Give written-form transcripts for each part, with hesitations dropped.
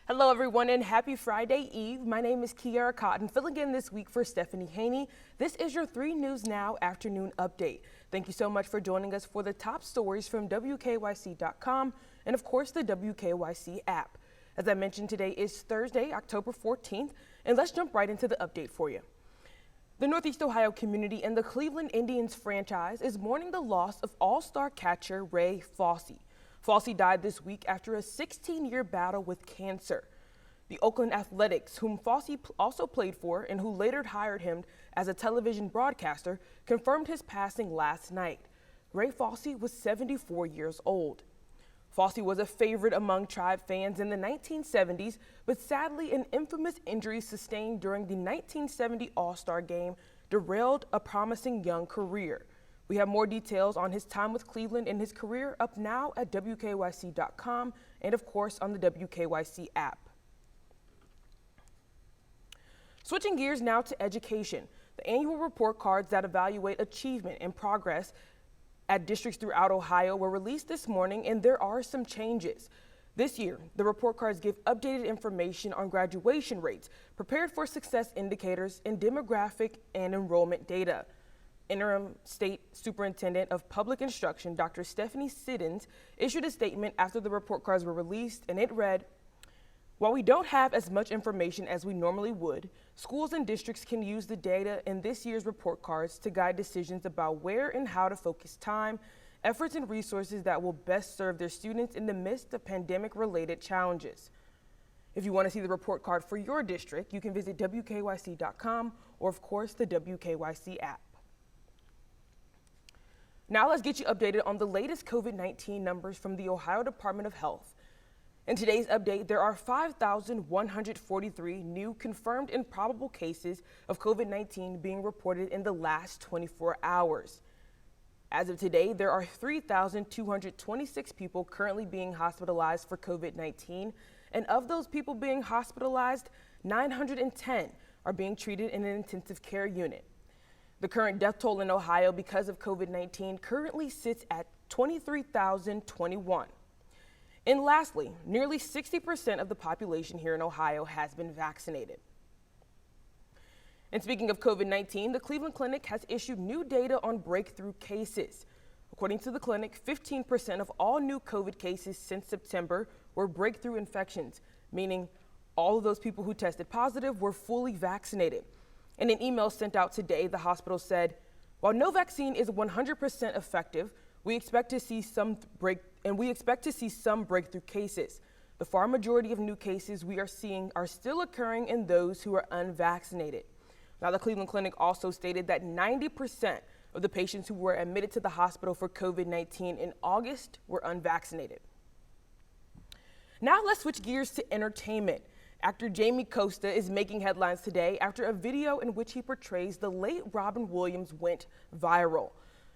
Hello, everyone, and happy Friday Eve. My name is Kiara Cotton, filling in this week for Stephanie Haney. This is your 3 News Now afternoon update. Thank you so much for joining us for the top stories from WKYC.com and, of course, the WKYC app. As I mentioned, today is Thursday, October 14th, and let's jump right into the update for you. The Northeast Ohio community and the Cleveland Indians franchise is mourning the loss of all-star catcher Ray Fosse. Fosse died this week after a 16-year battle with cancer. The Oakland Athletics, whom Fosse also played for and who later hired him as a television broadcaster, confirmed his passing last night. Ray Fosse was 74 years old. Fosse was a favorite among Tribe fans in the 1970s, but sadly an infamous injury sustained during the 1970 All-Star Game derailed a promising young career. We have more details on his time with Cleveland and his career up now at WKYC.com and, of course, on the WKYC app. Switching gears now to education. The annual report cards that evaluate achievement and progress at districts throughout Ohio were released this morning, and there are some changes. This year, the report cards give updated information on graduation rates, prepared for success indicators, and demographic and enrollment data. Interim State Superintendent of Public Instruction, Dr. Stephanie Siddons, issued a statement after the report cards were released, and it read, "While we don't have as much information as we normally would, schools and districts can use the data in this year's report cards to guide decisions about where and how to focus time, efforts, and resources that will best serve their students in the midst of pandemic-related challenges." If you want to see the report card for your district, you can visit WKYC.com or, of course, the WKYC app. Now let's get you updated on the latest COVID-19 numbers from the Ohio Department of Health. In today's update, there are 5,143 new confirmed and probable cases of COVID-19 being reported in the last 24 hours. As of today, there are 3,226 people currently being hospitalized for COVID-19, and of those people being hospitalized, 910 are being treated in an intensive care unit. The current death toll in Ohio because of COVID-19 currently sits at 23,021. And lastly, nearly 60% of the population here in Ohio has been vaccinated. And speaking of COVID-19, the Cleveland Clinic has issued new data on breakthrough cases. According to the clinic, 15% of all new COVID cases since September were breakthrough infections, meaning all of those people who tested positive were fully vaccinated. In an email sent out today, the hospital said, "While no vaccine is 100% effective, we expect to see some breakthrough cases. The far majority of new cases we are seeing are still occurring in those who are unvaccinated." Now, the Cleveland Clinic also stated that 90% of the patients who were admitted to the hospital for COVID-19 in August were unvaccinated. Now let's switch gears to entertainment. Actor Jamie Costa is making headlines today after a video in which he portrays the late Robin Williams went viral.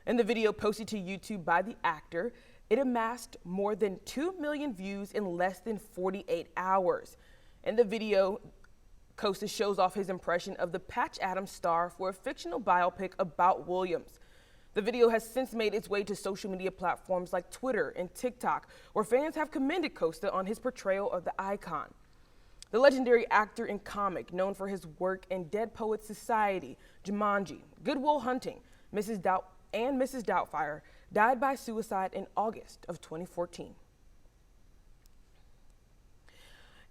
In the video posted to YouTube by the actor, it amassed more than 2 million views in less than 48 hours. In the video, Costa shows off his impression of the Patch Adams star for a fictional biopic about Williams. The video has since made its way to social media platforms like Twitter and TikTok, where fans have commended Costa on his portrayal of the icon. The legendary actor and comic, known for his work in Dead Poets Society, Jumanji, Good Will Hunting, and Mrs. Doubtfire, died by suicide in August of 2014.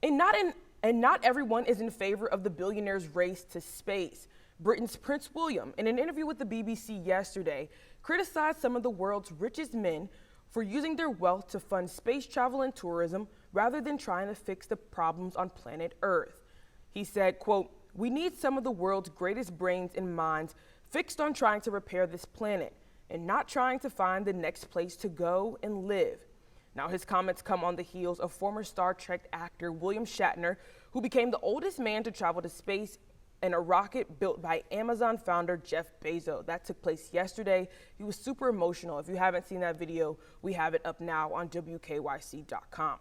And not everyone is in favor of the billionaires' race to space. Britain's Prince William, in an interview with the BBC yesterday, criticized some of the world's richest men for using their wealth to fund space travel and tourism rather than trying to fix the problems on planet Earth. He said, quote, "We need some of the world's greatest brains and minds fixed on trying to repair this planet and not trying to find the next place to go and live." Now, his comments come on the heels of former Star Trek actor William Shatner, who became the oldest man to travel to space in a rocket built by Amazon founder Jeff Bezos. That took place yesterday. He was super emotional. If you haven't seen that video, we have it up now on WKYC.com.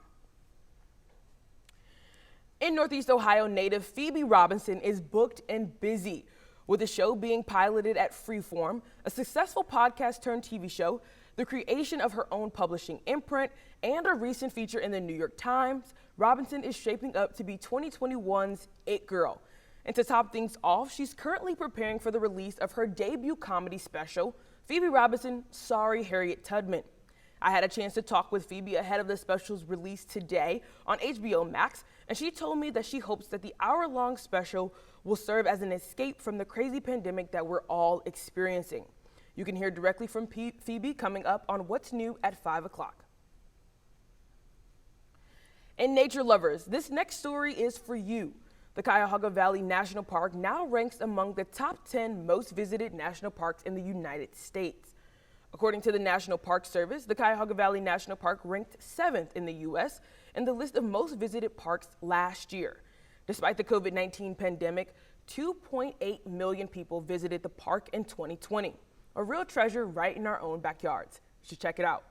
In Northeast Ohio native Phoebe Robinson is booked and busy. With the show being piloted at Freeform, a successful podcast turned TV show, the creation of her own publishing imprint, and a recent feature in the New York Times, Robinson is shaping up to be 2021's It Girl. And to top things off, she's currently preparing for the release of her debut comedy special, Phoebe Robinsons' Sorry Harriet Tubman. I had a chance to talk with Phoebe ahead of the special's release today on HBO Max, and she told me that she hopes that the hour-long special will serve as an escape from the crazy pandemic that we're all experiencing. You can hear directly from Phoebe coming up on What's New at 5 o'clock. And nature lovers, this next story is for you. The Cuyahoga Valley National Park now ranks among the top 10 most visited national parks in the United States. According to the National Park Service, the Cuyahoga Valley National Park ranked 7th in the U.S. in the list of most visited parks last year. Despite the COVID-19 pandemic, 2.8 million people visited the park in 2020. A real treasure right in our own backyards. You should check it out.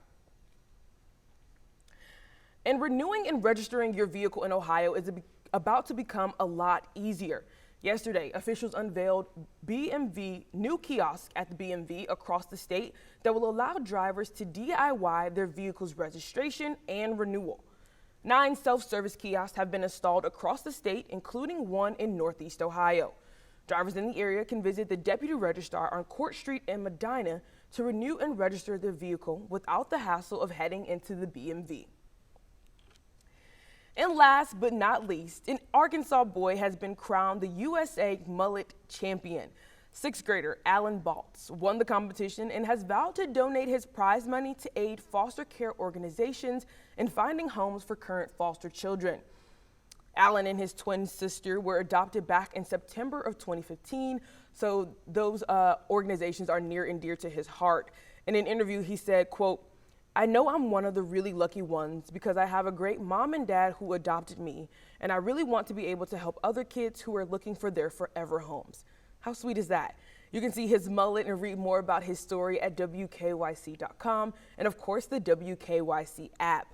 And renewing and registering your vehicle in Ohio is about to become a lot easier. Yesterday, officials unveiled BMV new kiosks at the BMV across the state that will allow drivers to DIY their vehicle's registration and renewal. 9 self-service kiosks have been installed across the state, including one in Northeast Ohio. Drivers in the area can visit the deputy registrar on Court Street in Medina to renew and register their vehicle without the hassle of heading into the BMV. And last but not least, an Arkansas boy has been crowned the USA Mullet Champion. 6th grader Alan Baltz won the competition and has vowed to donate his prize money to aid foster care organizations in finding homes for current foster children. Alan and his twin sister were adopted back in September of 2015, so those organizations are near and dear to his heart. In an interview, he said, quote, "I know I'm one of the really lucky ones because I have a great mom and dad who adopted me, and I really want to be able to help other kids who are looking for their forever homes." How sweet is that? You can see his mullet and read more about his story at WKYC.com and, of course, the WKYC app.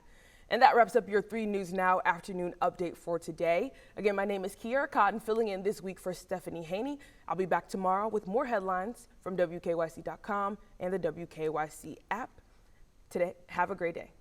And that wraps up your 3 News Now afternoon update for today. Again, my name is Kiara Cotton, filling in this week for Stephanie Haney. I'll be back tomorrow with more headlines from WKYC.com and the WKYC app. Today, have a great day.